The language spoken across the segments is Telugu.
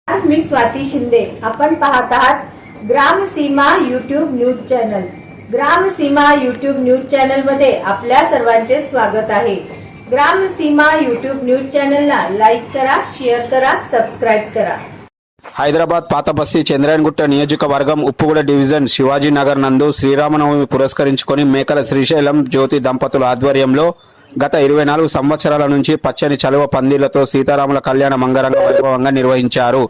मी स्वाती शिंदे. आपण पाहत आहात Gramseema YouTube news channel. Gramseema YouTube news channel मध्ये आपल्या सर्वांचे स्वागत आहे. ग्रामसीमा यूट्यूब न्यूज चॅनलला लाईक करा, शेअर करा, सबस्क्రైబ్ करा. హైదరాబాద్ పాత బస్తీ చంద్రాయణగుట్ట నియోజకవర్గం ఉప్పుగూడ డివిజన్ శివాజీ నగర్ నందు శ్రీరామనవమి పురస్కరించుకొని మేకల శ్రీశైలం జ్యోతి దంపతుల ఆధ్వర్యంలో గత 24 సంవత్సరాల నుంచి పచ్చని చలువ పందిళ్లతో సీతారాముల కళ్యాణ మంగళంగా వైభవంగా నిర్వహించారు.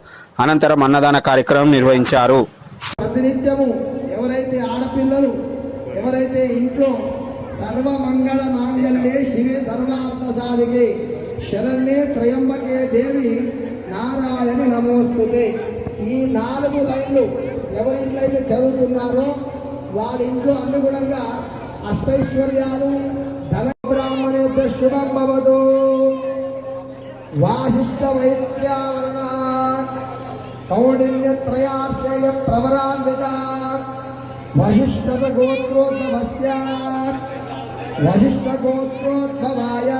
అనంతరం అన్నదాన కార్యక్రమం నిర్వహించారు. ప్రతినిత్యము ఎవరైతే ఆడపిల్లలు ఎవరైతే ఇంట్లో సర్వమంగళ మాంగళ్యే శివే సర్వార్థ సాధికే శరణ్యే త్రయంబకే దేవి నారాయణి నమోస్తుతే. ఈ 4 లైన్లు ఎవరింట్లో అయితే చదువుతున్నారో వాళ్ళ ఇంట్లో అనుగుణంగా అష్టైశ్వర్యాలు ధన బ్రాహ్మణేభ్య శుభం భవతు. వాసిష్ఠ వైద్యావరణ కౌండిన్య త్రయార్షయ ప్రవరాన్విత వశిష్ఠ గోత్రోద్భవస్య వశిష్ఠ గోత్రోద్భవాయ